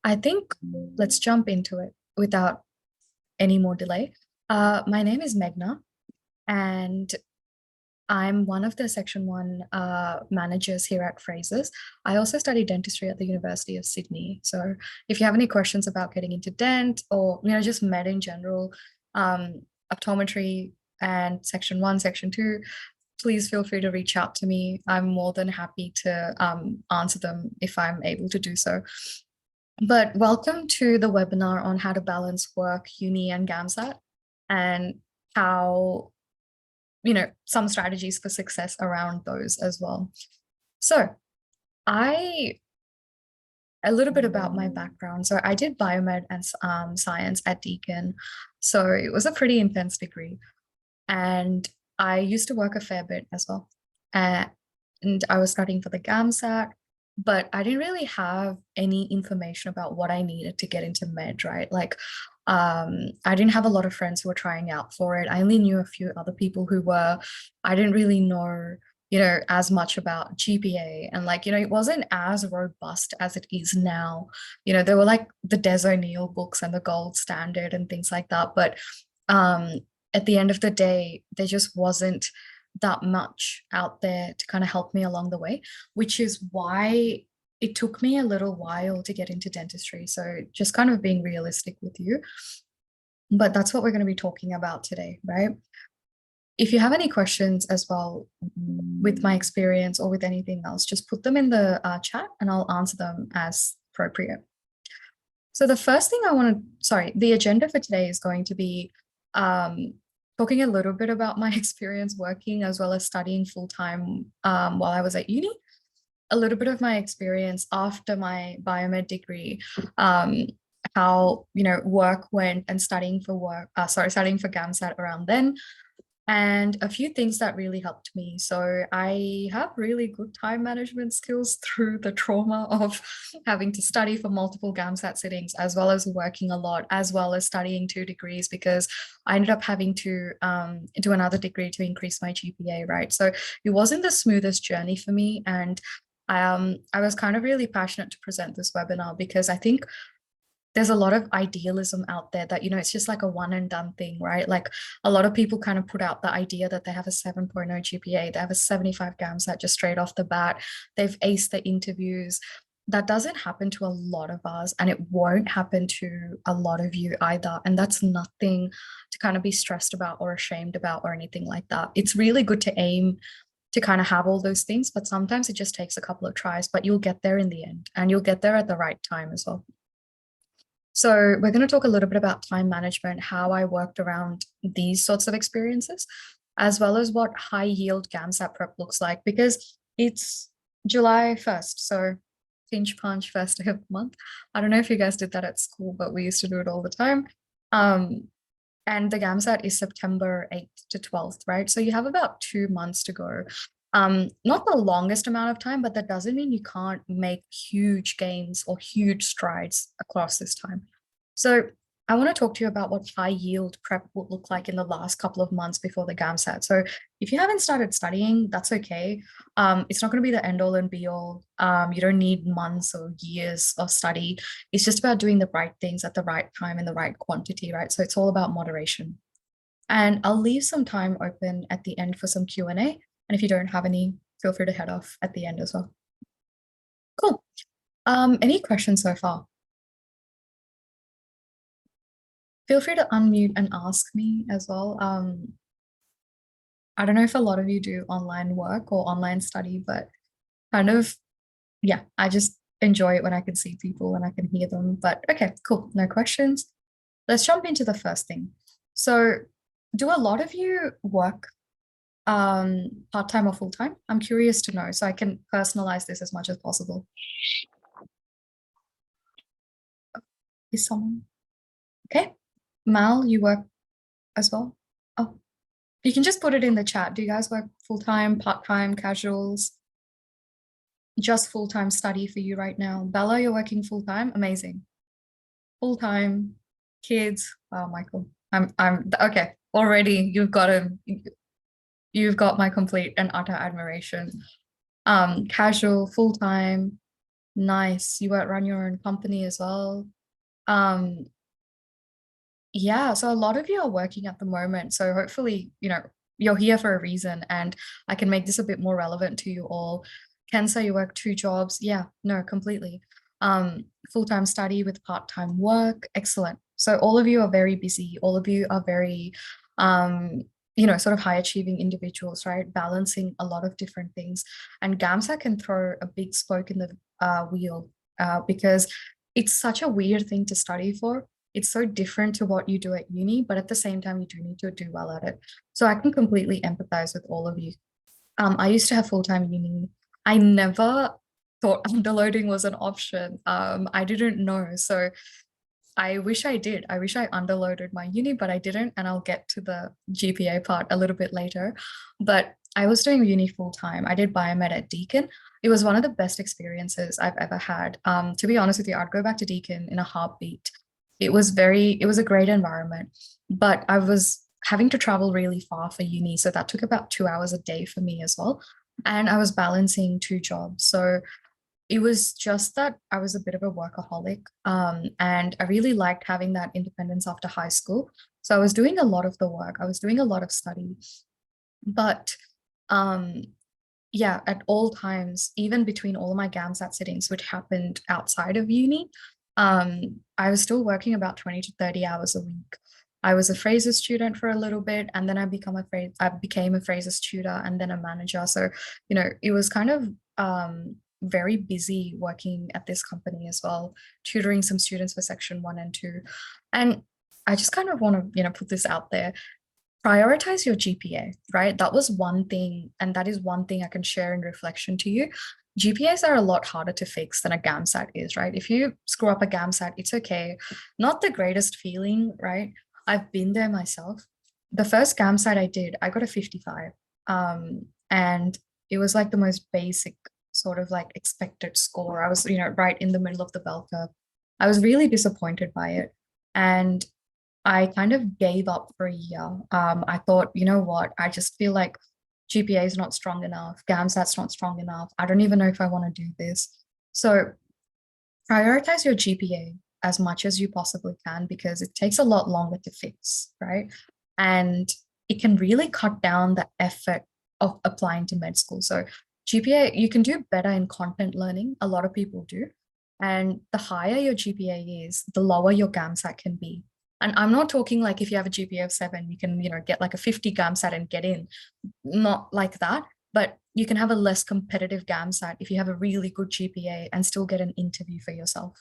I think let's jump into it without any more delay. My name is Meghna, and I'm one of the Section 1 managers here at Fraser's. I also study dentistry at the University of Sydney. So if you have any questions about getting into dent or, just med in general, um, optometry and Section 1, Section 2, please feel free to reach out to me. I'm more than happy to answer them if I'm able to do so. But welcome to the webinar on how to balance work, uni, and GAMSAT, and how, some strategies for success around those as well. So I, a little bit about my background. So I did biomed and science at Deakin. So it was a pretty intense degree. And I used to work a fair bit as well. And I was studying for the GAMSAT, but I didn't really have any information about what I needed to get into med, right? Like, I didn't have a lot of friends who were trying out for it. I only knew a few other people who were. I didn't really know, as much about GPA. And like, it wasn't as robust as it is now. There were like the Des O'Neill books and the gold standard and things like that. But at the end of the day, there just wasn't that much out there to kind of help me along the way, which is why it took me a little while to get into dentistry. So just kind of being realistic with you. But that's what we're going to be talking about today, right? If you have any questions as well with my experience or with anything else, just put them in the chat and I'll answer them as appropriate. So the first thing the agenda for today is going to be talking a little bit about my experience working as well as studying full-time while I was at uni, a little bit of my experience after my biomed degree, how, work went and studying for GAMSAT around then, and a few things that really helped me. So I have really good time management skills through the trauma of having to study for multiple GAMSAT sittings, as well as working a lot, as well as studying 2 degrees, because I ended up having to do another degree to increase my GPA, right? So it wasn't the smoothest journey for me. And I was kind of really passionate to present this webinar because I think there's a lot of idealism out there that, it's just like a one and done thing, right? Like a lot of people kind of put out the idea that they have a 7.0 GPA, they have a 75 GAMSAT just straight off the bat, they've aced the interviews. That doesn't happen to a lot of us, and it won't happen to a lot of you either. And that's nothing to kind of be stressed about or ashamed about or anything like that. It's really good to aim to kind of have all those things, but sometimes it just takes a couple of tries, but you'll get there in the end, and you'll get there at the right time as well. So we're going to talk a little bit about time management, how I worked around these sorts of experiences, as well as what high yield GAMSAT prep looks like, because it's July 1st. So pinch punch first day of the month. I don't know if you guys did that at school, but we used to do it all the time. And the GAMSAT is September 8th to 12th, right? So you have about 2 months to go. Not the longest amount of time, but that doesn't mean you can't make huge gains or huge strides across this time. So I want to talk to you about what high yield prep will look like in the last couple of months before the GAMSAT. So if you haven't started studying, that's okay. It's not going to be the end all and be all. You don't need months or years of study. It's just about doing the right things at the right time in the right quantity, right? So it's all about moderation. And I'll leave some time open at the end for some Q&A. And if you don't have any, feel free to head off at the end as well. Cool. Any questions so far? Feel free to unmute and ask me as well. I don't know if a lot of you do online work or online study, but kind of, yeah, I just enjoy it when I can see people and I can hear them. But okay, cool. No questions. Let's jump into the first thing. So do a lot of you work part-time or full-time? I'm curious to know so I can personalize this as much as possible. Is someone okay? Mal, you work as well? Oh, you can just put it in the chat. Do you guys work full-time, part-time, casuals? Just full-time study for you right now? Bella, you're working full-time? Amazing. Full-time, kids. Wow, Michael. I'm okay. Already you've got him. You've got my complete and utter admiration. Casual, full-time. Nice. You run your own company as well. Um, Yeah, so a lot of you are working at the moment. So hopefully, you're here for a reason and I can make this a bit more relevant to you all. Can say you work two jobs. Yeah, no, completely. Full-time study with part-time work. Excellent. So all of you are very busy. All of you are very, um, sort of high achieving individuals, right? Balancing a lot of different things. And GAMSAT can throw a big spoke in the wheel because it's such a weird thing to study for. It's so different to what you do at uni, but at the same time, you do need to do well at it. So I can completely empathize with all of you. I used to have full-time uni. I never thought underloading was an option. I didn't know. So I wish I did. I wish I underloaded my uni, but I didn't. And I'll get to the GPA part a little bit later. But I was doing uni full time. I did biomed at Deakin. It was one of the best experiences I've ever had. To be honest with you, I'd go back to Deakin in a heartbeat. It was a great environment, but I was having to travel really far for uni. So that took about 2 hours a day for me as well. And I was balancing two jobs. So it was just that I was a bit of a workaholic. And I really liked having that independence after high school. So I was doing a lot of the work, I was doing a lot of study. But um, yeah, at all times, even between all my GAMSAT sittings, which happened outside of uni, I was still working about 20 to 30 hours a week. I was a Fraser student for a little bit, and then I became a Fraser's tutor and then a manager. So, it was kind of very busy working at this company as well, tutoring some students for section one and two. And I just kind of want to, put this out there, prioritize your GPA, right? That was one thing, and that is one thing I can share in reflection to you. GPAs are a lot harder to fix than a GAMSAT is, right? If you screw up a GAMSAT, it's okay. Not the greatest feeling, right? I've been there myself. The first GAMSAT I did, I got a 55. And it was like the most basic sort of like expected score. I was, right in the middle of the bell curve. I was really disappointed by it. And I kind of gave up for a year. I thought, you know what? I just feel like GPA is not strong enough. GAMSAT's not strong enough. I don't even know if I want to do this. So prioritize your GPA as much as you possibly can because it takes a lot longer to fix, right? And it can really cut down the effort of applying to med school. So GPA, you can do better in content learning. A lot of people do. And the higher your GPA is, the lower your GAMSAT can be. And I'm not talking like if you have a GPA of 7, you can, get like a 50 GAMSAT and get in. Not like that. But you can have a less competitive GAMSAT if you have a really good GPA and still get an interview for yourself.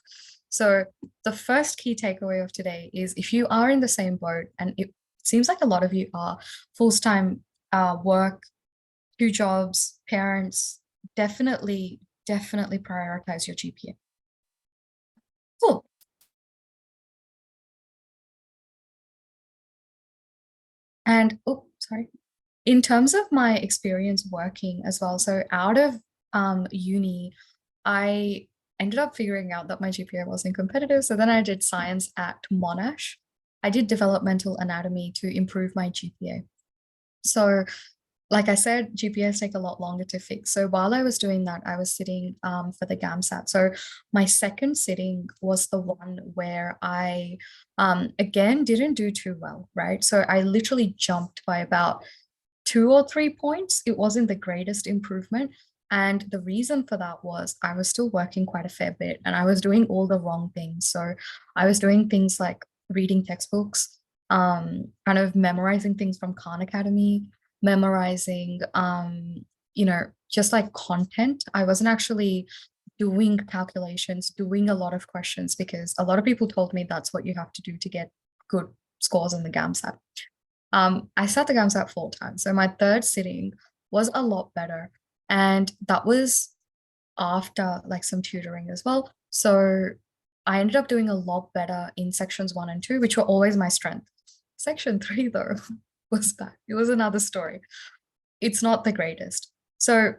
So the first key takeaway of today is if you are in the same boat, and it seems like a lot of you are full-time work, two jobs, parents, definitely prioritize your GPA. Cool. And oh, sorry. In terms of my experience working as well, so out of uni, I ended up figuring out that my GPA wasn't competitive. So then I did science at Monash. I did developmental anatomy to improve my GPA. So like I said, GPAs take a lot longer to fix. So while I was doing that, I was sitting for the GAMSAT. So my second sitting was the one where I, again, didn't do too well, right? So I literally jumped by about 2 or 3 points. It wasn't the greatest improvement. And the reason for that was I was still working quite a fair bit and I was doing all the wrong things. So I was doing things like reading textbooks, kind of memorizing things from Khan Academy, memorizing, just like content. I wasn't actually doing calculations, doing a lot of questions because a lot of people told me that's what you have to do to get good scores in the GAMSAT. I sat the GAMSAT 4 times. So my third sitting was a lot better. And that was after like some tutoring as well. So I ended up doing a lot better in sections one and two, which were always my strength. Section three, though, was bad. It was another story. It's not the greatest. So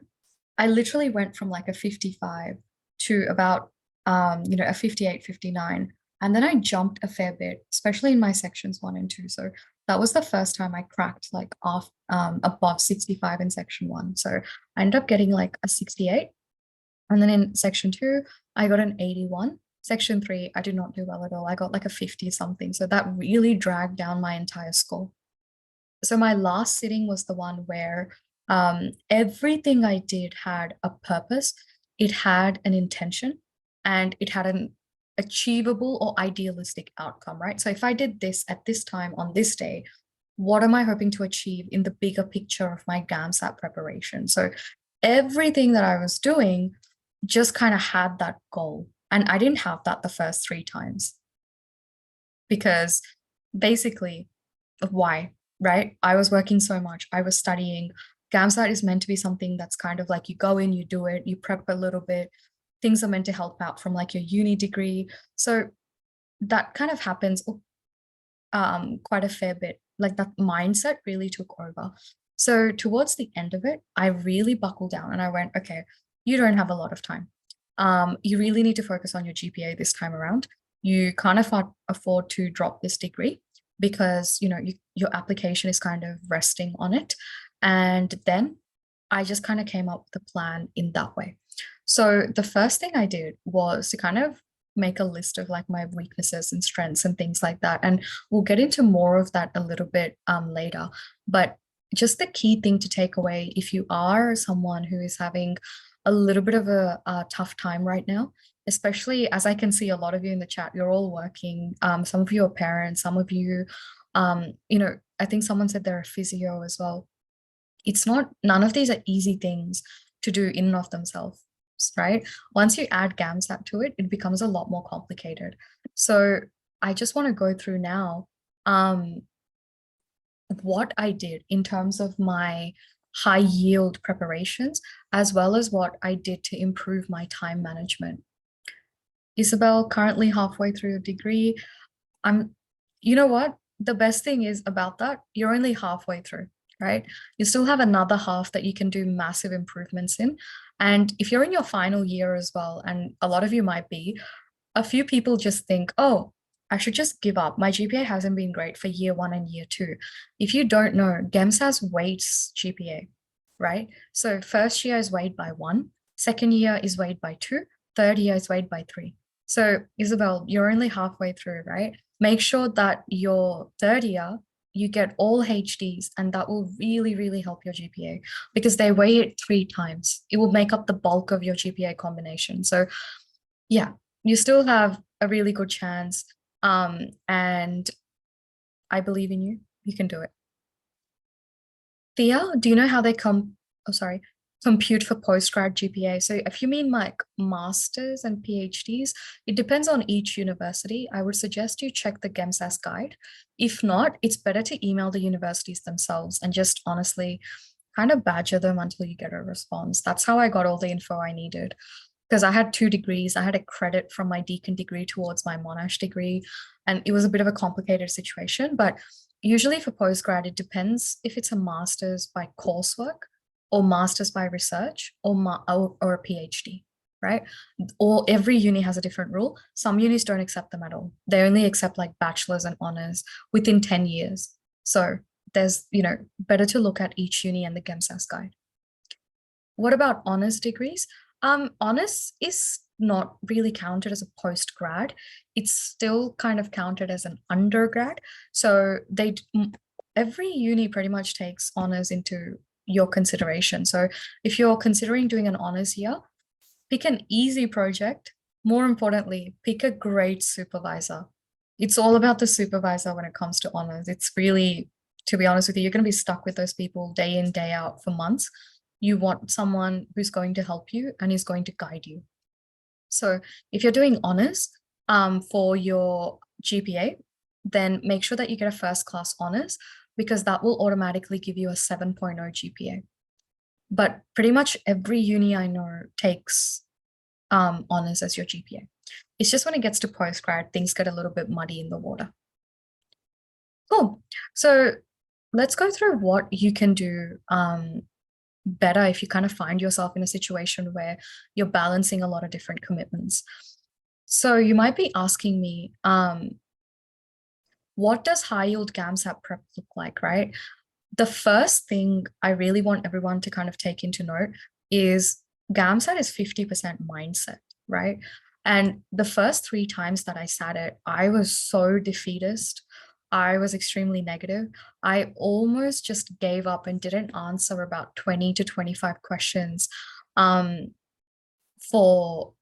I literally went from like a 55 to about, a 58, 59. And then I jumped a fair bit, especially in my sections one and two. So that was the first time I cracked like off above 65 in section one. So I ended up getting like a 68. And then in section 2, I got an 81. Section 3, I did not do well at all. I got like a 50 something. So that really dragged down my entire score. So my last sitting was the one where everything I did had a purpose, it had an intention, and it had an achievable or idealistic outcome, right? So if I did this at this time on this day, what am I hoping to achieve in the bigger picture of my GAMSAT preparation? So everything that I was doing just kind of had that goal. And I didn't have that the first 3 times because basically, why, right? I was working so much. I was studying. GAMSAT is meant to be something that's kind of like you go in, you do it, you prep a little bit. Things are meant to help out from like your uni degree. So that kind of happens quite a fair bit. Like that mindset really took over. So towards the end of it, I really buckled down and I went, okay, you don't have a lot of time. You really need to focus on your GPA this time around. You can't afford to drop this degree because your application is kind of resting on it. And then I just kind of came up with a plan in that way. So the first thing I did was to kind of make a list of like my weaknesses and strengths and things like that. And we'll get into more of that a little bit later. But just the key thing to take away if you are someone who is having a little bit of a tough time right now, especially as I can see a lot of you in the chat, you're all working. Some of you are parents, some of you, I think someone said they're a physio as well. It's not, none of these are easy things to do in and of themselves, right? Once you add GAMSAT to it, it becomes a lot more complicated. So I just want to go through now what I did in terms of my high yield preparations, as well as what I did to improve my time management. Isabel, currently halfway through your degree. You know what? The best thing is about that, you're only halfway through, right? You still have another half that you can do massive improvements in. And if you're in your final year as well, and a lot of you might be, a few people just think, oh, I should just give up. My GPA hasn't been great for year 1 and year 2. If you don't know, GEMSAS weights GPA, right? So first year is weighed by 1, second year is weighed by 2, third year is weighed by 3. So Isabel, you're only halfway through, right? Make sure that your third year, you get all HDs, and that will really, really help your GPA because they weigh it 3 times. It will make up the bulk of your GPA combination. So yeah, you still have a really good chance. And I believe in you. You can do it. Thea, do you know how they compute for postgrad GPA? So if you mean like masters and PhDs, it depends on each university. I would suggest you check the GEMSAS guide. If not, it's better to email the universities themselves and just honestly kind of badger them until you get a response. That's how I got all the info I needed. Because I had 2 degrees. I had a credit from my Deakin degree towards my Monash degree. And it was a bit of a complicated situation. But usually for postgrad, it depends if it's a master's by coursework or master's by research or a PhD, right? Or every uni has a different rule. Some unis don't accept them at all. They only accept like bachelor's and honors within 10 years. So there's, better to look at each uni and the GEMSAS guide. What about honors degrees? Honors is not really counted as a post-grad. It's still kind of counted as an undergrad. So every uni pretty much takes honors into your consideration. So if you're considering doing an honors year, pick an easy project. More importantly, pick a great supervisor. It's all about the supervisor when it comes to honors. It's really, to be honest with you, you're going to be stuck with those people day in, day out for months. You want someone who's going to help you and is going to guide you. So if you're doing honors for your GPA, then make sure that you get a first class honors because that will automatically give you a 7.0 GPA. But pretty much every uni I know takes honors as your GPA. It's just when it gets to postgrad, things get a little bit muddy in the water. Cool. So let's go through what you can do better if you kind of find yourself in a situation where you're balancing a lot of different commitments. So you might be asking me, what does high yield GAMSAT prep look like, right? The first thing I really want everyone to kind of take into note is GAMSAT is 50% mindset, right? And the first 3 times that I sat it, I was so defeatist. I was extremely negative. I almost just gave up and didn't answer about 20 to 25 questions um, for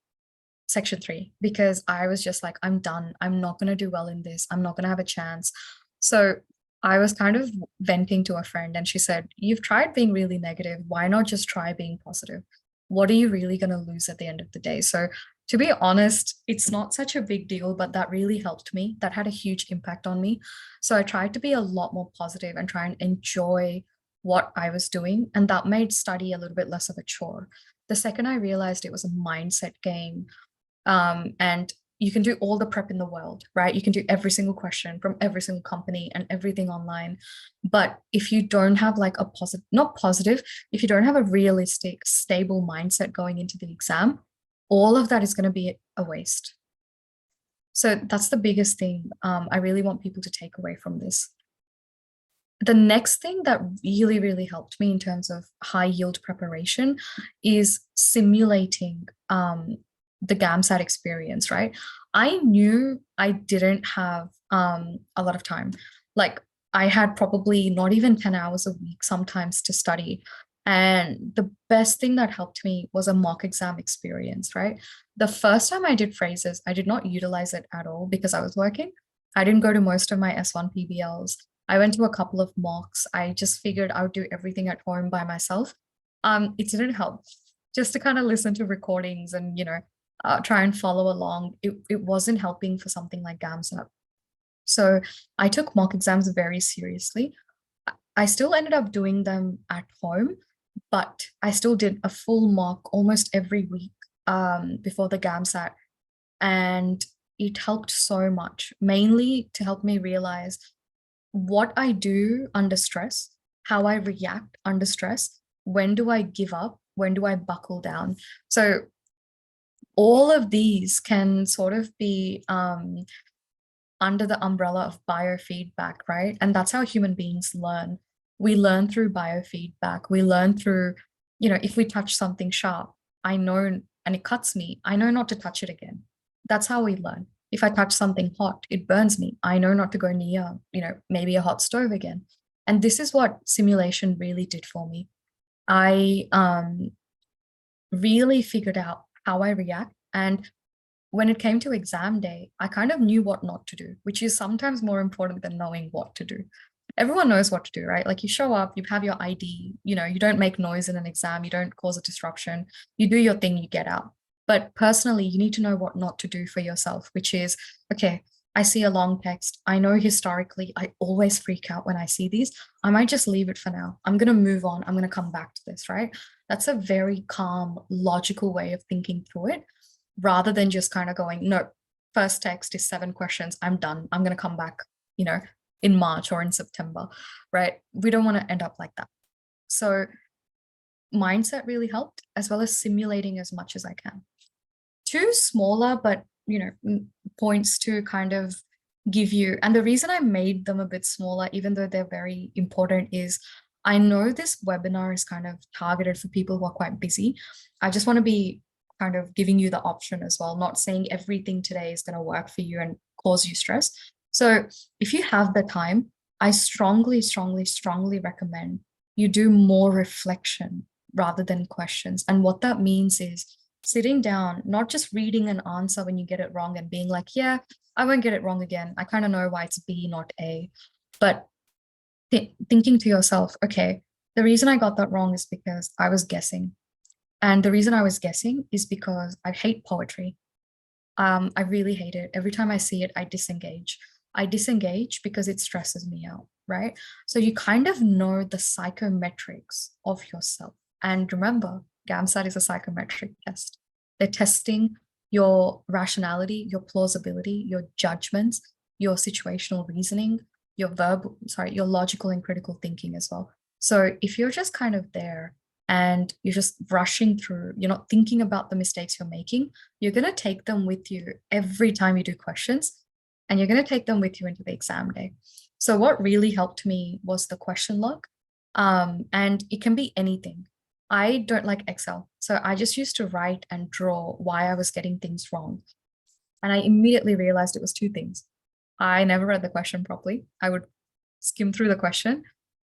section 3 because I was just like, I'm done. I'm not going to do well in this. I'm not going to have a chance. So I was kind of venting to a friend, and she said, "You've tried being really negative. Why not just try being positive? What are you really going to lose at the end of the day?" So, to be honest, it's not such a big deal, but that really helped me. That had a huge impact on me. So, I tried to be a lot more positive and try and enjoy what I was doing. And that made study a little bit less of a chore. The second I realized it was a mindset game, and you can do all the prep in the world, right? You can do every single question from every single company and everything online. But if you don't have like a positive, not positive, if you don't have a realistic, stable mindset going into the exam, all of that is going to be a waste. So that's the biggest thing I really want people to take away from this. The next thing that really, really helped me in terms of high yield preparation is simulating the GAMSAT experience, right? I knew I didn't have a lot of time. Like I had probably not even 10 hours a week sometimes to study. And the best thing that helped me was a mock exam experience, right? The first time I did phrases, I did not utilize it at all because I was working. I didn't go to most of my S1 PBLs. I went to a couple of mocks. I just figured I would do everything at home by myself. It didn't help. Just to kind of listen to recordings and, try and follow along. It wasn't helping for something like GAMSAT. So I took mock exams very seriously. I still ended up doing them at home, but I still did a full mock almost every week before the GAMSAT. And it helped so much, mainly to help me realize what I do under stress, how I react under stress, when do I give up, when do I buckle down. So all of these can sort of be under the umbrella of biofeedback, right? And that's how human beings learn. We learn through biofeedback. We learn through, if we touch something sharp, I know, and it cuts me, I know not to touch it again. That's how we learn. If I touch something hot, it burns me. I know not to go near, maybe a hot stove again. And this is what simulation really did for me. I really figured out how I react. And when it came to exam day, I kind of knew what not to do, which is sometimes more important than knowing what to do. Everyone knows what to do, right? Like you show up, you have your ID, you don't make noise in an exam, you don't cause a disruption, you do your thing, you get out. But personally, you need to know what not to do for yourself, which is, okay, I see a long text. I know historically, I always freak out when I see these. I might just leave it for now. I'm going to move on. I'm going to come back to this, right? That's a very calm, logical way of thinking through it rather than just kind of going, no, first text is 7 questions. I'm done. I'm going to come back, in March or in September, right? We don't want to end up like that. So mindset really helped, as well as simulating as much as I can. 2 smaller, but, points to kind of give you, and the reason I made them a bit smaller, even though they're very important, is I know this webinar is kind of targeted for people who are quite busy. I just want to be kind of giving you the option as well, not saying everything today is going to work for you and cause you stress. So if you have the time, I strongly, strongly, strongly recommend you do more reflection rather than questions. And what that means is sitting down, not just reading an answer when you get it wrong and being like, yeah, I won't get it wrong again. I kind of know why it's B, not A. But thinking to yourself, okay, the reason I got that wrong is because I was guessing. And the reason I was guessing is because I hate poetry. I really hate it. Every time I see it, I disengage. I disengage because it stresses me out, right? So you kind of know the psychometrics of yourself. And remember, GAMSAT is a psychometric test. They're testing your rationality, your plausibility, your judgments, your situational reasoning, your your logical and critical thinking as well. So if you're just kind of there and you're just rushing through, you're not thinking about the mistakes you're making, you're going to take them with you every time you do questions, and you're going to take them with you into the exam day. So what really helped me was the question log. And it can be anything. I don't like Excel. So I just used to write and draw why I was getting things wrong. And I immediately realized it was two things. I never read the question properly. I would skim through the question.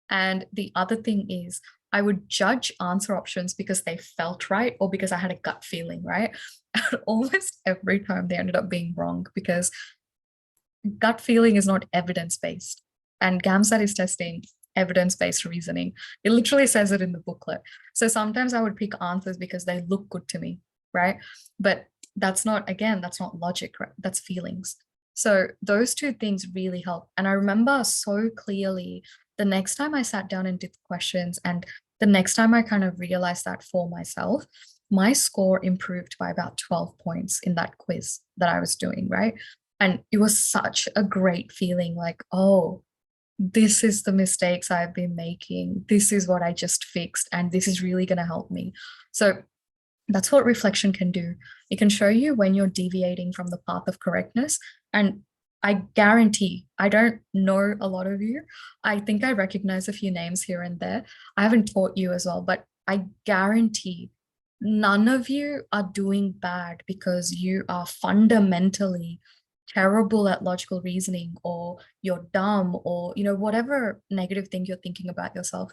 And the other thing is, I would judge answer options because they felt right or because I had a gut feeling, right? And almost every time they ended up being wrong because gut feeling is not evidence based. And GAMSAT is testing evidence based reasoning. It literally says it in the booklet. So sometimes I would pick answers because they look good to me, right? But that's not, again, that's not logic, right? That's feelings. So those two things really help. And I remember so clearly the next time I sat down and did questions, and the next time I kind of realized that for myself, my score improved by about 12 points in that quiz that I was doing, right? And it was such a great feeling like, oh, this is the mistakes I've been making. This is what I just fixed. And this is really going to help me. So that's what reflection can do. It can show you when you're deviating from the path of correctness. And I guarantee, I don't know a lot of you. I think I recognize a few names here and there. I haven't taught you as well, but I guarantee none of you are doing bad because you are fundamentally terrible at logical reasoning or you're dumb or whatever negative thing you're thinking about yourself.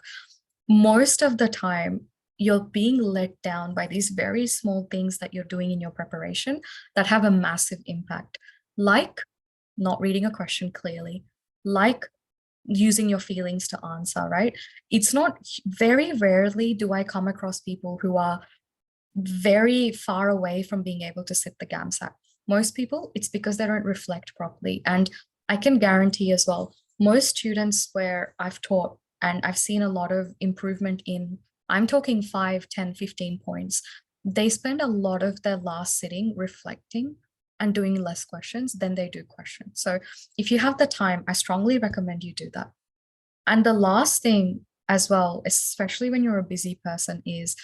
Most of the time you're being let down by these very small things that you're doing in your preparation that have a massive impact, like not reading a question clearly, like using your feelings to answer, right? It's not, very rarely do I come across people who are very far away from being able to sit the GAMSAT. Most people, it's because they don't reflect properly. And I can guarantee as well, most students where I've taught and I've seen a lot of improvement in, I'm talking 5, 10, 15 points, they spend a lot of their last sitting reflecting and doing less questions than they do questions. So if you have the time, I strongly recommend you do that. And the last thing as well, especially when you're a busy person, is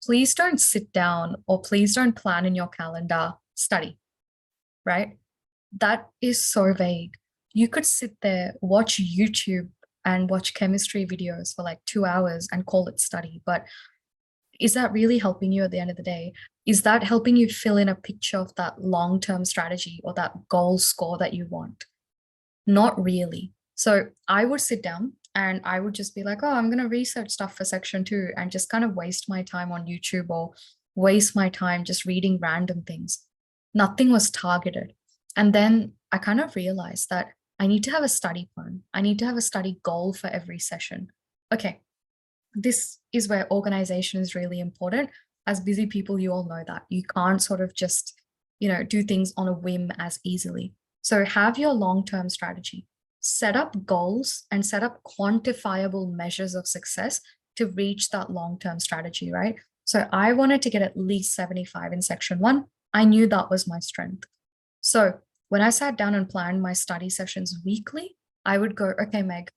please don't sit down or please don't plan in your calendar study, right? That is so vague. You could sit there, watch YouTube and watch chemistry videos for like 2 hours and call it study. But is that really helping you at the end of the day? Is that helping you fill in a picture of that long-term strategy or that goal score that you want? Not really. So I would sit down and I would just be like, oh, I'm going to research stuff for section 2 and just kind of waste my time on YouTube or waste my time just reading random things. Nothing was targeted. And then I kind of realized that I need to have a study plan. I need to have a study goal for every session. Okay, this is where organization is really important. As busy people, you all know that. You can't sort of just, do things on a whim as easily. So have your long-term strategy, set up goals and set up quantifiable measures of success to reach that long-term strategy, right? So I wanted to get at least 75 in section 1. I knew that was my strength. So when I sat down and planned my study sessions weekly, I would go, okay, Meg,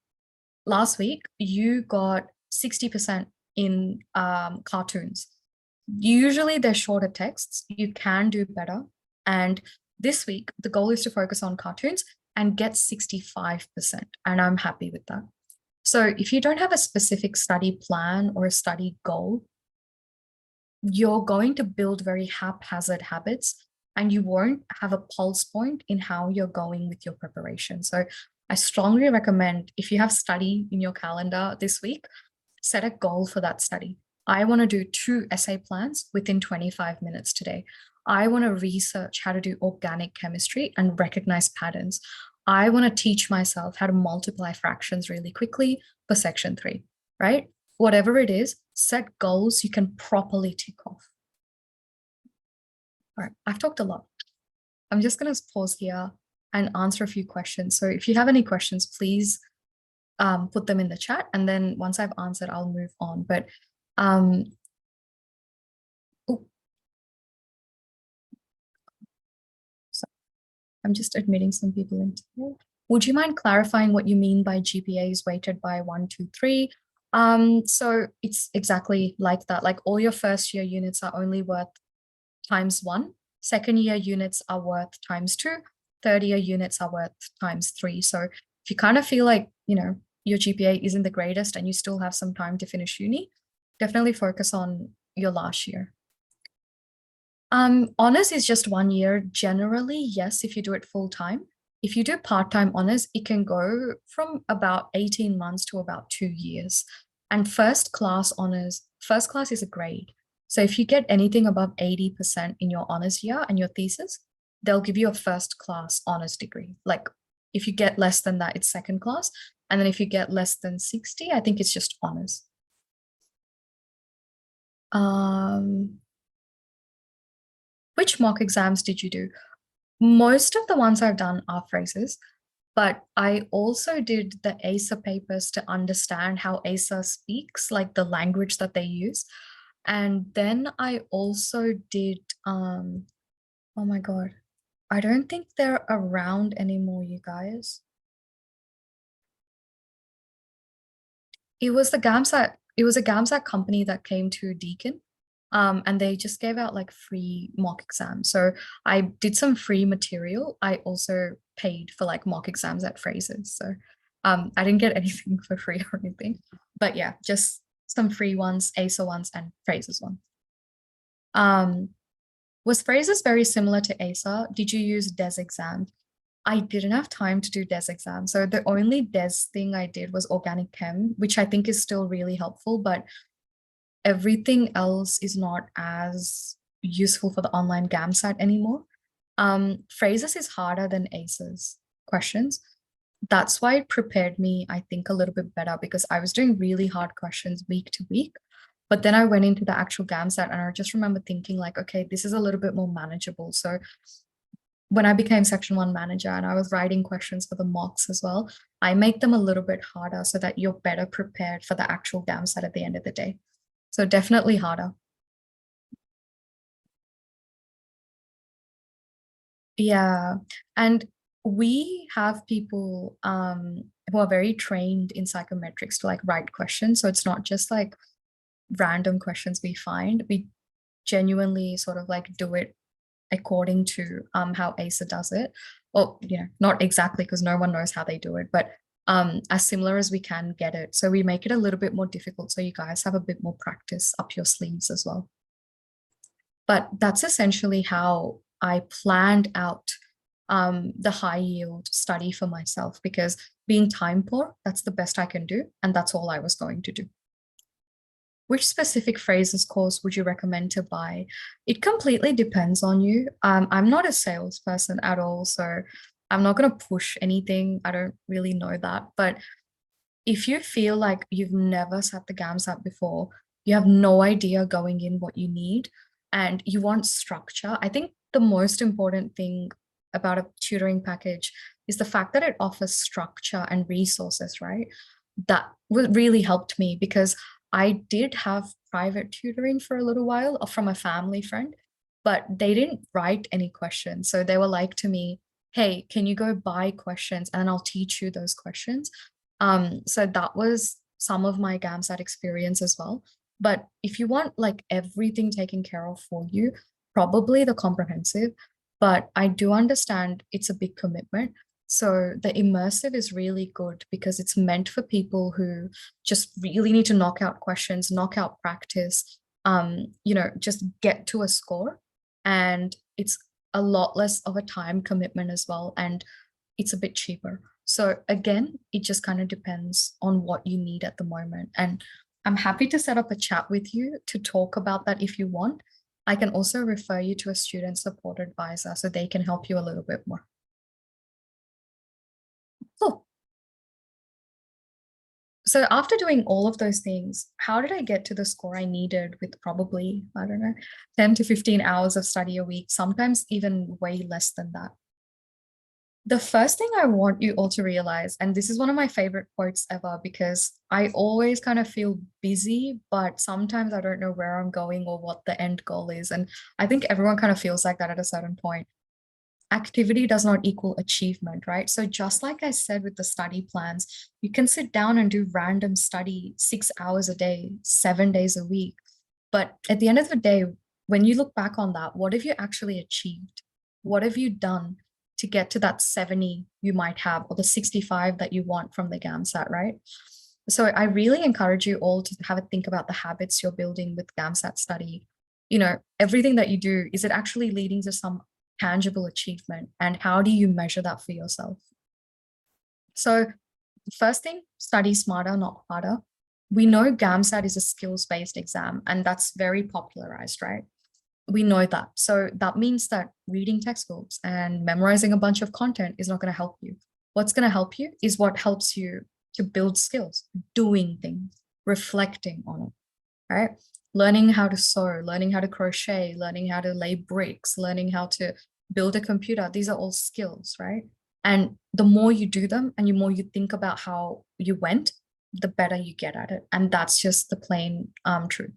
last week you got 60% in cartoons. Usually they're shorter texts. You can do better. And this week, the goal is to focus on cartoons and get 65%. And I'm happy with that. So if you don't have a specific study plan or a study goal, you're going to build very haphazard habits and you won't have a pulse point in how you're going with your preparation. So I strongly recommend, if you have study in your calendar this week, set a goal for that study. I want to do 2 essay plans within 25 minutes today. I want to research how to do organic chemistry and recognize patterns. I want to teach myself how to multiply fractions really quickly for section 3, right? Whatever it is, set goals you can properly tick off. All right, I've talked a lot. I'm just going to pause here and answer a few questions. So if you have any questions, please put them in the chat. And then once I've answered, I'll move on. But so I'm just admitting some people into here. Would you mind clarifying what you mean by GPAs weighted by 1, 2, 3? So it's exactly like that. Like all your first year units are only worth ×1. Second year units are worth ×2. Third year units are worth ×3. So if you kind of feel like, your GPA isn't the greatest and you still have some time to finish uni, Definitely focus on your last year. Honors is just 1 year. Generally, yes, if you do it full time. If you do part-time honors, it can go from about 18 months to about 2 years. And first class is a grade. So if you get anything above 80% in your honors year and your thesis, they'll give you a first class honors degree. Like if you get less than that, it's second class. And then if you get less than 60, I think it's just honors. Um, which mock exams did you do? Most of the ones I've done are phrases, but I also did the ASA papers to understand how ASA speaks, like the language that they use. And then I also did, oh my God, I don't think they're around anymore, you guys. It was the GAMSAT, it was a GAMSAT company that came to Deakin. And they just gave out like free mock exams. So I did some free material. I also paid for like mock exams at Fraser's. So I didn't get anything for free or anything. But yeah, just some free ones, ASA ones, and Fraser's ones. Um, was Fraser's very similar to ASA? Did you use DES exam? I didn't have time to do DES exam. So the only DES thing I did was organic chem, which I think is still really helpful, but everything else is not as useful for the online GAMSAT anymore. Phrases is harder than ACEs questions. That's why it prepared me, I think, a little bit better because I was doing really hard questions week to week. But then I went into the actual GAMSAT and I just remember thinking like, okay, this is a little bit more manageable. So when I became section one manager and I was writing questions for the mocks as well, I make them a little bit harder so that you're better prepared for the actual GAMSAT at the end of the day. So definitely harder. Yeah. And we have people who are very trained in psychometrics to like write questions. So it's not just like random questions we find. We genuinely sort of like do it according to how ASA does it. Well, not exactly because no one knows how they do it, but as similar as we can get it. So we make it a little bit more difficult so you guys have a bit more practice up your sleeves as well. But that's essentially how I planned out the high yield study for myself because being time poor, that's the best I can do. And that's all I was going to do. Which specific phrases course would you recommend to buy? It completely depends on you. I'm not a salesperson at all, so I'm not going to push anything. I don't really know that. But if you feel like you've never sat the GAMSAT before, you have no idea going in what you need, and you want structure, I think the most important thing about a tutoring package is the fact that it offers structure and resources, right? That really helped me because I did have private tutoring for a little while from a family friend, but they didn't write any questions. So they were like to me, hey, can you go buy questions and I'll teach you those questions? So that was some of my GAMSAT experience as well. But if you want like everything taken care of for you, probably the comprehensive. But I do understand it's a big commitment. So the immersive is really good because it's meant for people who just really need to knock out questions, knock out practice, just get to a score. And it's a lot less of a time commitment as well. And it's a bit cheaper. So again, it just kind of depends on what you need at the moment. And I'm happy to set up a chat with you to talk about that if you want. I can also refer you to a student support advisor so they can help you a little bit more. Cool. So after doing all of those things, how did I get to the score I needed with probably, I don't know, 10 to 15 hours of study a week, sometimes even way less than that? The first thing I want you all to realize, and this is one of my favorite quotes ever because I always kind of feel busy, but sometimes I don't know where I'm going or what the end goal is. And I think everyone kind of feels like that at a certain point. Activity does not equal achievement, right? So just like I said with the study plans, you can sit down and do random study 6 hours a day, 7 days a week. But at the end of the day, when you look back on that, what have you actually achieved? What have you done to get to that 70 you might have or the 65 that you want from the GAMSAT, right? So I really encourage you all to have a think about the habits you're building with GAMSAT study. Everything that you do, is it actually leading to some tangible achievement? And how do you measure that for yourself? So first thing, study smarter, not harder. We know GAMSAT is a skills-based exam, and that's very popularized, right? We know that. So that means that reading textbooks and memorizing a bunch of content is not going to help you. What's going to help you is what helps you to build skills, doing things, reflecting on it, right? Learning how to sew, learning how to crochet, learning how to lay bricks, learning how to build a computer. These are all skills, right? And the more you do them and the more you think about how you went, the better you get at it. And that's just the plain truth.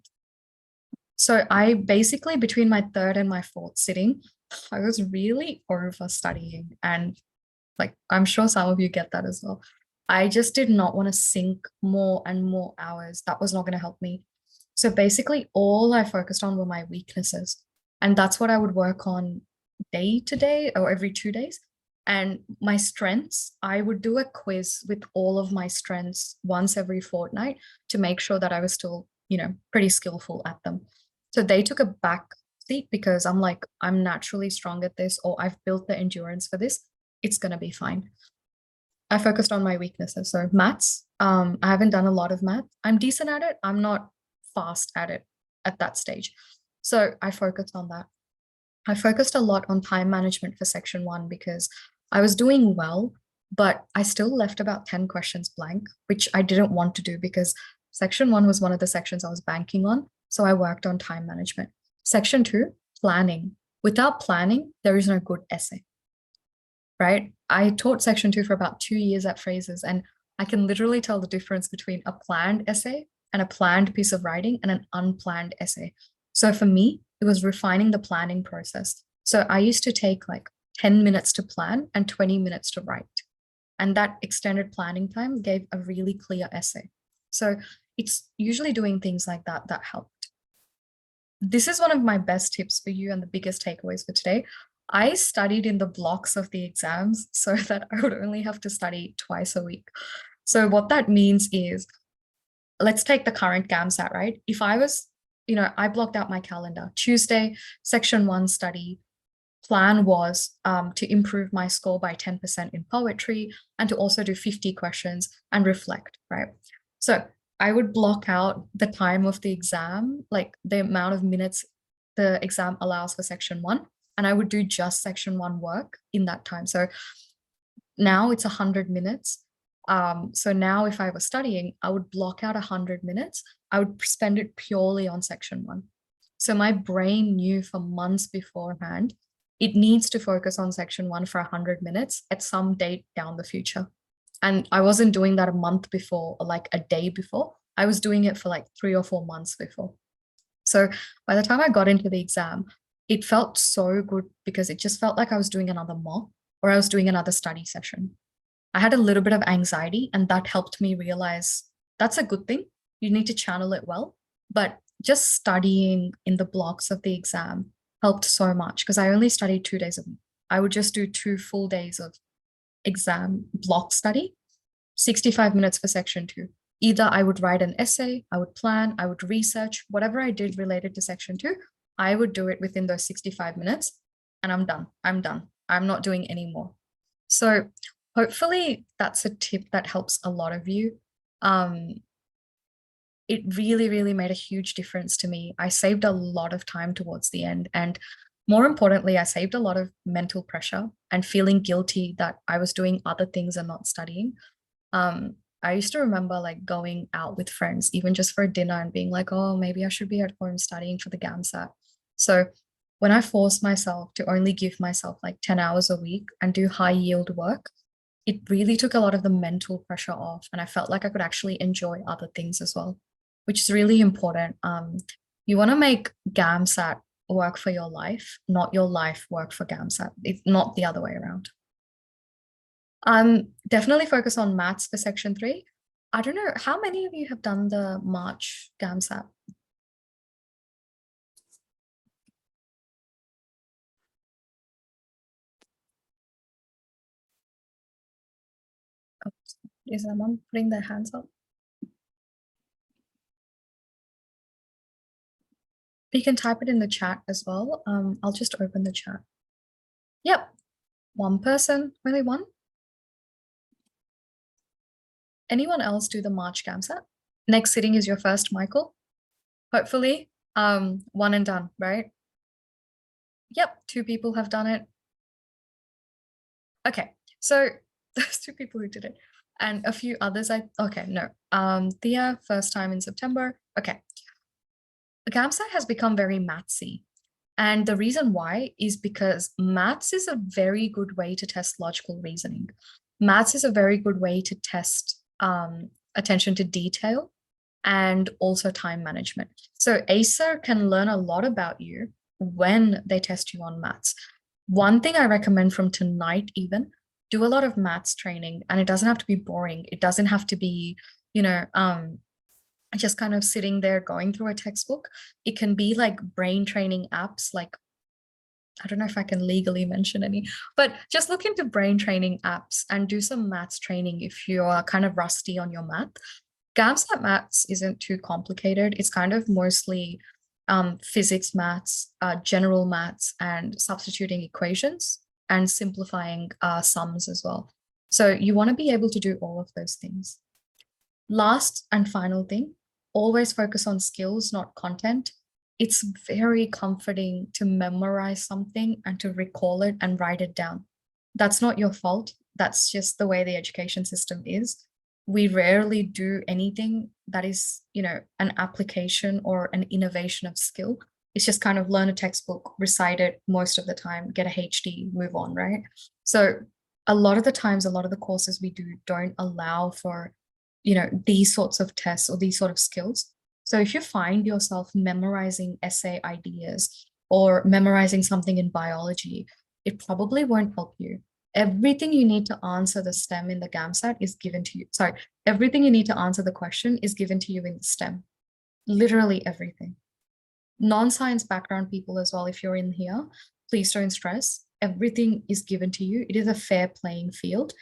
So I basically, between my third and my fourth sitting, I was really over studying. And like, I'm sure some of you get that as well. I just did not want to sink more and more hours. That was not going to help me. So basically, all I focused on were my weaknesses. And that's what I would work on day to day or every 2 days. And my strengths, I would do a quiz with all of my strengths once every fortnight to make sure that I was still, pretty skillful at them. So they took a back seat because I'm like, I'm naturally strong at this, or I've built the endurance for this. It's going to be fine. I focused on my weaknesses. So maths, I haven't done a lot of math. I'm decent at it. I'm not fast at it at that stage. So I focused on that. I focused a lot on time management for section one because I was doing well, but I still left about 10 questions blank, which I didn't want to do because section one was one of the sections I was banking on. So I worked on time management. Section two, planning. Without planning, there is no good essay, right? I taught section two for about 2 years at Fraser's, and I can literally tell the difference between a planned essay and a planned piece of writing and an unplanned essay. So for me, it was refining the planning process. So I used to take like 10 minutes to plan and 20 minutes to write. And that extended planning time gave a really clear essay. So it's usually doing things like that that helped. This is one of my best tips for you and the biggest takeaways for today. I studied in the blocks of the exams so that I would only have to study twice a week. So what that means is, let's take the current GAMSAT, right? If I was, I blocked out my calendar. Tuesday, section one study. Plan was to improve my score by 10% in poetry and to also do 50 questions and reflect, right? So I would block out the time of the exam, like the amount of minutes the exam allows for section one, and I would do just section one work in that time. So now it's 100 minutes. So now if I was studying, I would block out 100 minutes. I would spend it purely on section one. So my brain knew for months beforehand, it needs to focus on section one for 100 minutes at some date down the future. And I wasn't doing that a month before or like a day before. I was doing it for like 3 or 4 months before. So by the time I got into the exam, it felt so good because it just felt like I was doing another mock or I was doing another study session. I had a little bit of anxiety, and that helped me realize that's a good thing. You need to channel it well. But just studying in the blocks of the exam helped so much because I only studied 2 days a week. I would just do 2 full days of exam block study, 65 minutes for section two. Either I would write an essay, I would plan, I would research, whatever I did related to section two, I would do it within those 65 minutes and I'm done. I'm done. I'm not doing any more. So hopefully that's a tip that helps a lot of you. It really, really made a huge difference to me. I saved a lot of time towards the end. And more importantly, I saved a lot of mental pressure and feeling guilty that I was doing other things and not studying. I used to remember like going out with friends, even just for dinner, and being like, oh, maybe I should be at home studying for the GAMSAT. So when I forced myself to only give myself like 10 hours a week and do high yield work, it really took a lot of the mental pressure off. And I felt like I could actually enjoy other things as well, which is really important. You want to make GAMSAT work for your life, not your life work for GAMSAT. It's not the other way around. Definitely focus on maths for section three. I don't know, how many of you have done the March GAMSAT? Oh, is someone putting their hands up? You can type it in the chat as well. I'll just open the chat. Yep, one person, only one. Anyone else do the March GAMSAT? Next sitting is your first, Michael. Hopefully, one and done, right? Yep, 2 people have done it. Okay, so those 2 people who did it, and a few others. Okay, no. Thea, first time in September. Okay, the GAMSAT has become very mathsy. And the reason why is because maths is a very good way to test logical reasoning. Maths is a very good way to test attention to detail and also time management. So ACER can learn a lot about you when they test you on maths. One thing I recommend from tonight, even, do a lot of maths training, and it doesn't have to be boring. It doesn't have to be, you know, just kind of sitting there going through a textbook. It can be like brain training apps, like I don't know if I can legally mention any, but just look into brain training apps and do some maths training if you are kind of rusty on your math. GAMSAT maths isn't too complicated. It's kind of mostly physics maths, general maths, and substituting equations and simplifying sums as well. So you want to be able to do all of those things. Last and final thing, always focus on skills, not content. It's very comforting to memorize something and to recall it and write it down. That's not your fault. That's just the way the education system is. We rarely do anything that is, an application or an innovation of skill. It's just kind of learn a textbook, recite it most of the time, get a HD, move on, right? So a lot of the times, a lot of the courses we do don't allow for these sorts of tests or these sort of skills. So if you find yourself memorizing essay ideas or memorizing something in biology, it probably won't help you. Everything you need to answer the STEM in the GAMSAT is given to you. Sorry, everything you need to answer the question is given to you in the STEM. Literally everything. Non-science background people as well, if you're in here, please don't stress. Everything is given to you. It is a fair playing field.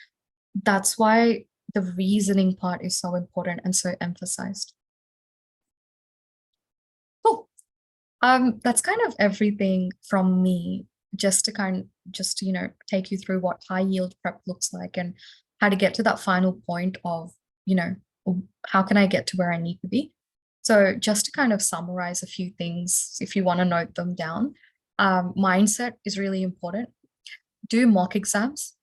That's why the reasoning part is so important and so emphasized. Cool. That's kind of everything from me, just to take you through what high yield prep looks like and how to get to that final point of, how can I get to where I need to be? So just to kind of summarize a few things, if you want to note them down, mindset is really important. Do mock exams,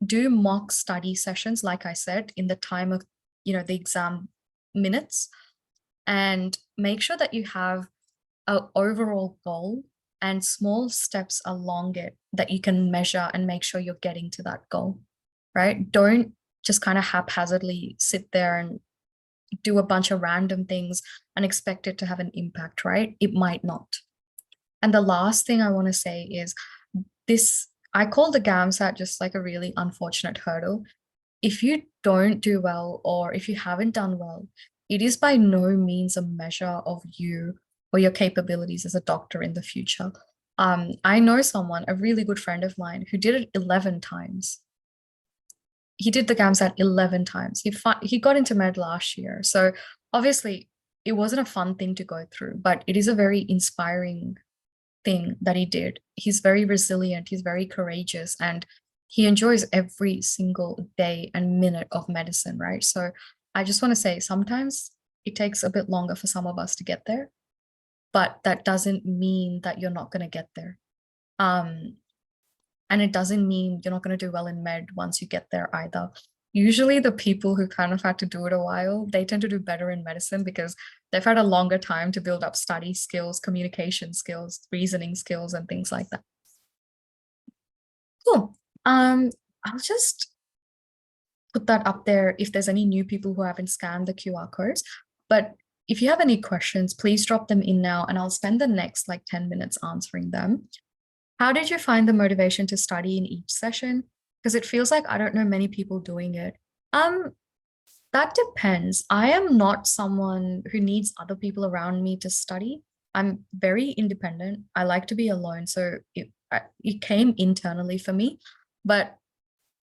do mock study sessions, like I said, in the time of, the exam minutes, and make sure that you have an overall goal and small steps along it that you can measure and make sure you're getting to that goal, right? Don't just kind of haphazardly sit there and do a bunch of random things and expect it to have an impact, right? It might not. And the last thing I want to say is this, I call the GAMSAT just like a really unfortunate hurdle. If you don't do well or if you haven't done well, it is by no means a measure of you or your capabilities as a doctor in the future. I know someone, a really good friend of mine, who did it 11 times. He did the GAMSAT 11 times. He got into med last year. So obviously it wasn't a fun thing to go through, but it is a very inspiring thing that he did. He's very resilient, he's very courageous, and he enjoys every single day and minute of medicine, right? So I just want to say sometimes it takes a bit longer for some of us to get there, but that doesn't mean that you're not going to get there. And it doesn't mean you're not going to do well in med once you get there either. Usually the people who kind of had to do it a while, they tend to do better in medicine because they've had a longer time to build up study skills, communication skills, reasoning skills, and things like that. Cool. I'll just put that up there if there's any new people who haven't scanned the QR codes. But if you have any questions, please drop them in now and I'll spend the next like 10 minutes answering them. How did you find the motivation to study in each session? Because it feels like I don't know many people doing it. That depends. I am not someone who needs other people around me to study. I'm very independent. I like to be alone. So it came internally for me. But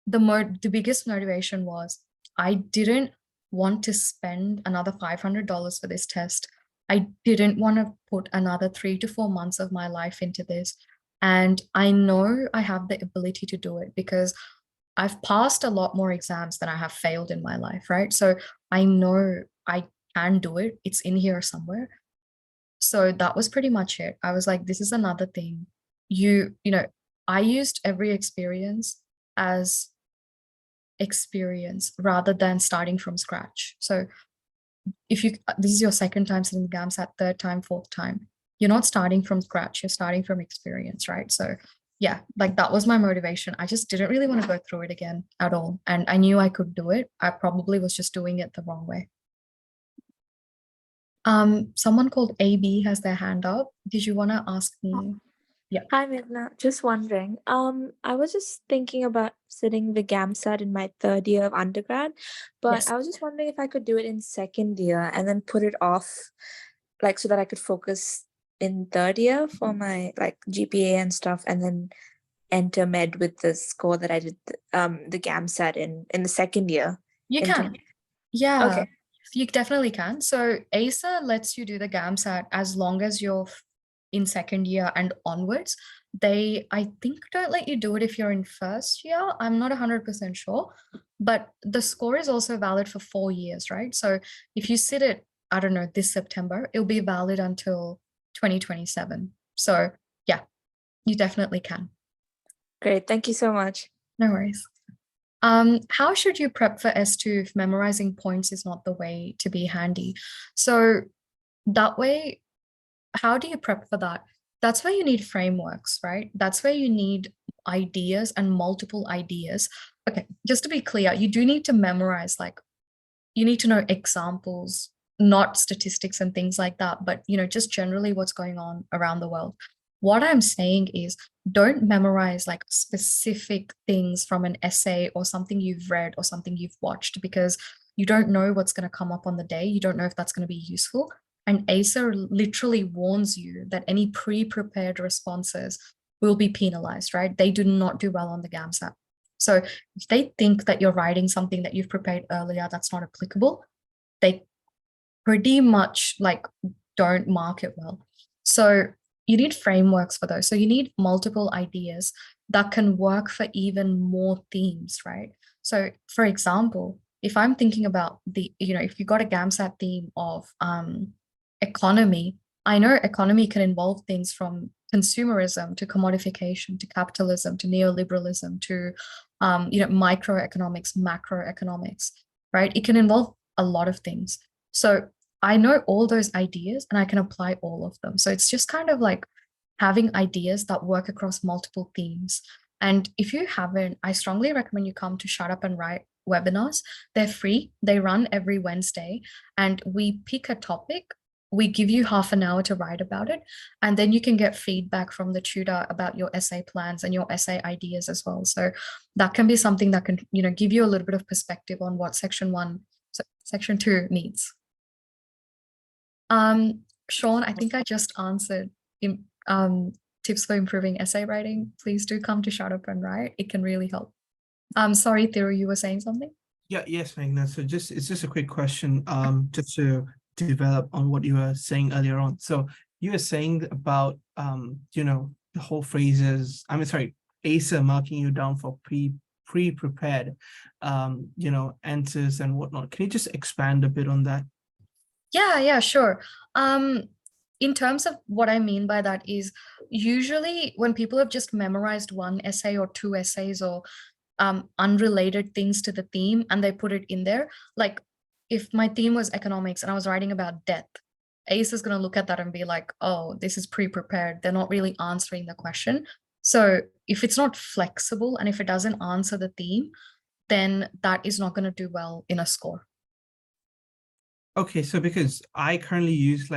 the biggest motivation was I didn't want to spend another $500 for this test I didn't want to put another 3 to 4 months of my life into this. And I know I have the ability to do it because I've passed a lot more exams than I have failed in my life, right? So I know I can do it. It's in here somewhere. So that was pretty much it. I was like, this is another thing. I used every experience as experience rather than starting from scratch. So if you this is your second time sitting the GAMSAT, third time, fourth time, you're not starting from scratch, you're starting from experience, right? So yeah, like that was my motivation. I just didn't really want to go through it again at all. And I knew I could do it. I probably was just doing it the wrong way. Someone called AB has their hand up. Did you want to ask me? Yeah. Hi, Meghana. Just wondering. I was just thinking about sitting the GAMSAT in my third year of undergrad, but Yes. I was just wondering if I could do it in second year and then put it off, like so that I could focus in third year for my like GPA and stuff, and then enter med with the score that I did the GAMSAT in the second year. You Into can. Yeah, okay. you definitely can. So ASA lets you do the GAMSAT as long as you're in second year and onwards. They, I think, don't let you do it if you're in first year. I'm not 100% sure, but the score is also valid for 4 years, right? So if you sit it, I don't know, this September, it'll be valid until 2027. So yeah, you definitely can. Great. Thank you so much. No worries. How should you prep for S2 if memorizing points is not the way to be handy? So that way, how do you prep for that? That's where you need frameworks, right? That's where you need ideas and multiple ideas. Okay, just to be clear, you do need to memorize, like, you need to know examples, not statistics and things like that, but just generally what's going on around the world. What I'm saying is don't memorize like specific things from an essay or something you've read or something you've watched because you don't know what's going to come up on the day. You don't know if that's going to be useful. And ACER literally warns you that any pre-prepared responses will be penalized, right? They do not do well on the GAMSAT. So if they think that you're writing something that you've prepared earlier that's not applicable, they pretty much like don't mark it well. So you need frameworks for those. So you need multiple ideas that can work for even more themes, right? So for example, if I'm thinking about if you got a GAMSAT theme of economy, I know economy can involve things from consumerism to commodification to capitalism to neoliberalism to microeconomics, macroeconomics, right? It can involve a lot of things. So I know all those ideas and I can apply all of them. So it's just kind of like having ideas that work across multiple themes. And if you haven't, I strongly recommend you come to Shut Up and Write webinars. They're free, they run every Wednesday, and we pick a topic. We give you half an hour to write about it, and then you can get feedback from the tutor about your essay plans and your essay ideas as well. So that can be something that can, give you a little bit of perspective on what section two needs. Sean, I think I just answered tips for improving essay writing. Please do come to Shut Up and Write. It can really help. Sorry, Thiru, you were saying something? Yes, Meghna. So it's just a quick question, just to develop on what you were saying earlier on. So you were saying about the whole phrases, ACER marking you down for pre-prepared answers and whatnot. Can you just expand a bit on that? Yeah, sure. In terms of what I mean by that is usually when people have just memorized one essay or two essays or unrelated things to the theme and they put it in there, like if my theme was economics and I was writing about debt, ACE is going to look at that and be like, oh, this is pre-prepared. They're not really answering the question. So if it's not flexible and if it doesn't answer the theme, then that is not going to do well in a score. Okay, so because I currently use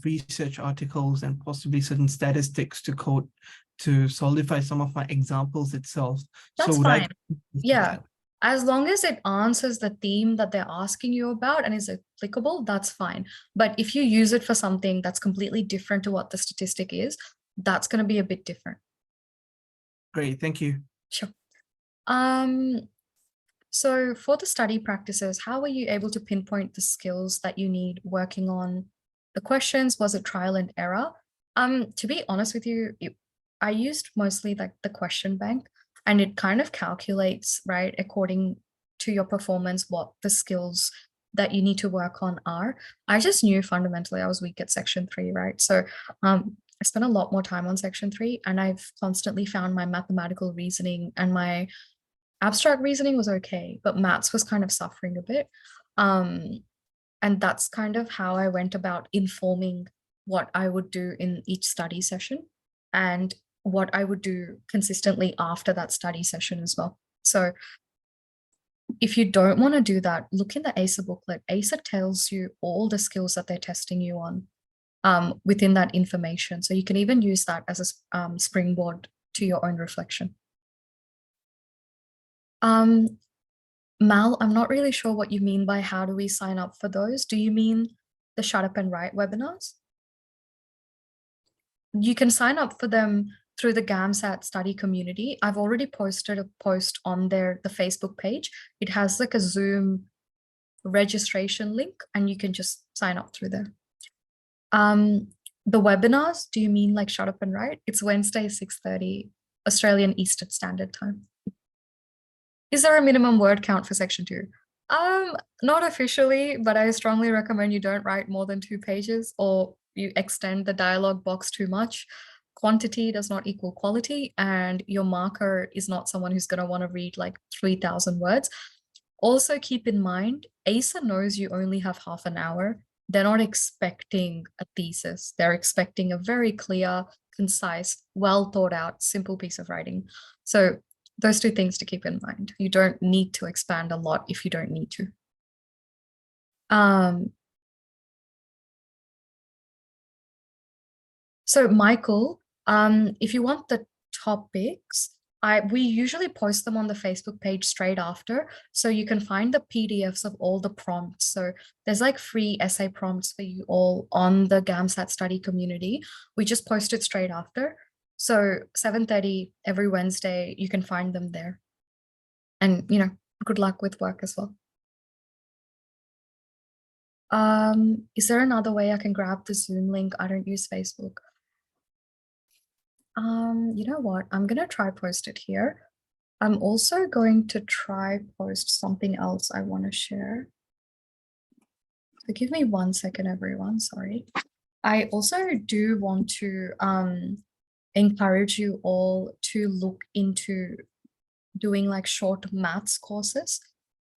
research articles and possibly certain statistics to solidify some of my examples itself. That's so would fine. I Yeah. As long as it answers the theme that they're asking you about and is applicable, that's fine. But if you use it for something that's completely different to what the statistic is, that's going to be a bit different. Great, thank you. Sure. So for the study practices, how were you able to pinpoint the skills that you need working on The questions, was it trial and error? To be honest with you, I used mostly like the question bank, and it kind of calculates, right, according to your performance, what the skills that you need to work on are. I just knew fundamentally I was weak at section 3, right? So I spent a lot more time on section 3, and I've constantly found my mathematical reasoning and my abstract reasoning was okay, but maths was kind of suffering a bit. And that's kind of how I went about informing what I would do in each study session and what I would do consistently after that study session as well. So if you don't want to do that, look in the ACER booklet. ACER tells you all the skills that they're testing you on within that information. So you can even use that as a springboard to your own reflection. Mal, I'm not really sure what you mean by how do we sign up for those. Do you mean the Shut Up and Write webinars? You can sign up for them through the GAMSAT study community. I've already posted a post on the Facebook page. It has like a Zoom registration link and you can just sign up through there. The webinars, do you mean like Shut Up and Write? It's Wednesday, 6:30 Australian Eastern Standard Time. Is there a minimum word count for section 2? Not officially, but I strongly recommend you don't write more than 2 pages or you extend the dialogue box too much. Quantity does not equal quality, and your marker is not someone who's going to want to read like 3,000 words. Also keep in mind, ACER knows you only have half an hour. They're not expecting a thesis. They're expecting a very clear, concise, well thought out, simple piece of writing. So those 2 things to keep in mind. You don't need to expand a lot if you don't need to. So Michael, if you want the topics, we usually post them on the Facebook page straight after, so you can find the PDFs of all the prompts. So there's like free essay prompts for you all on the GAMSAT study community. We just post it straight after. So 7:30 every Wednesday, you can find them there. And, you know, good luck with work as well. Is there another way I can grab the Zoom link? I don't use Facebook. You know what? I'm going to try post it here. I'm also going to try post something else I want to share. So give me 1 second, everyone. Sorry. I also do want to encourage you all to look into doing like short maths courses.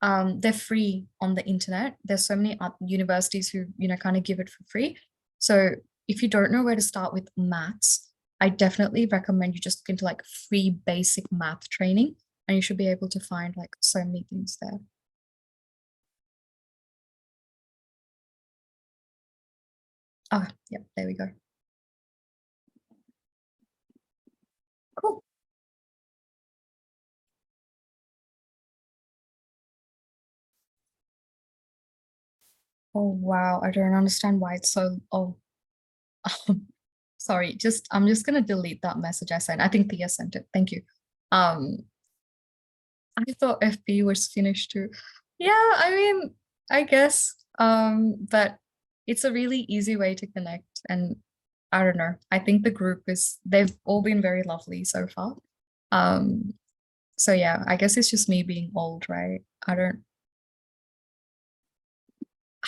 They're free on the internet. There's so many universities who, you know, kind of give it for free. So if you don't know where to start with maths, I definitely recommend you just look into like free basic math training, and you should be able to find like so many things there. Ah, yep, there we go. Cool. Oh, wow. I don't understand why it's so, oh, sorry. I'm just going to delete that message I sent. I think Thea sent it. Thank you. I thought FB was finished too. Yeah, I mean, I guess, but it's a really easy way to connect. And I don't know. I think the group they've all been very lovely so far. So yeah, I guess it's just me being old, right? I don't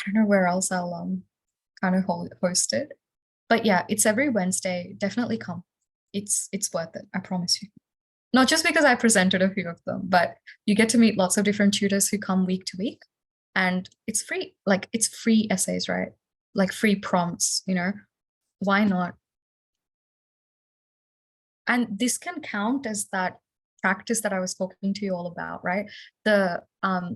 know where else I'll kind of host it. But yeah, it's every Wednesday. Definitely come. It's worth it. I promise you. Not just because I presented a few of them, but you get to meet lots of different tutors who come week to week, and it's free. Like it's free essays, right? Like free prompts, you know, why not? And this can count as that practice that I was talking to you all about, right? The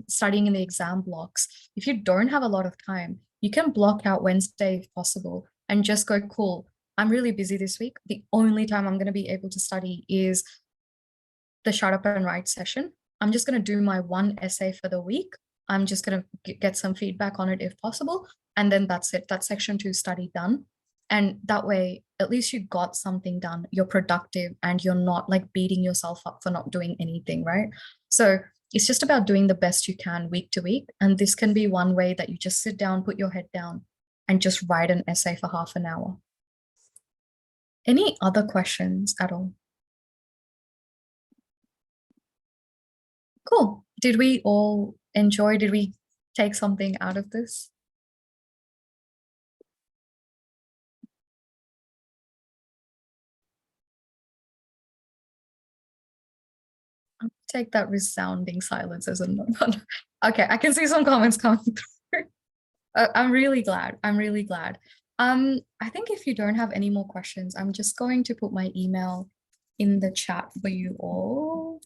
studying in the exam blocks. If you don't have a lot of time, you can block out Wednesday if possible and just go, cool, I'm really busy this week. The only time I'm going to be able to study is the Shut Up and Write session. I'm just going to do my 1 essay for the week. I'm just going to get some feedback on it if possible. And then that's it. That's section 2 study done. And that way, at least you got something done. You're productive and you're not like beating yourself up for not doing anything, right? So it's just about doing the best you can week to week. And this can be one way that you just sit down, put your head down, and just write an essay for half an hour. Any other questions at all? Cool. Did we all enjoy? Did we take something out of this? I'll take that resounding silence as a no. Okay, I can see some comments coming through. I'm really glad. I'm really glad. I think if you don't have any more questions, I'm just going to put my email in the chat for you all.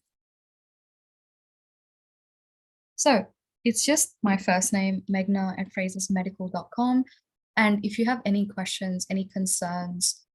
So it's just my first name, Meghana @frasersmedical.com. And if you have any questions, any concerns,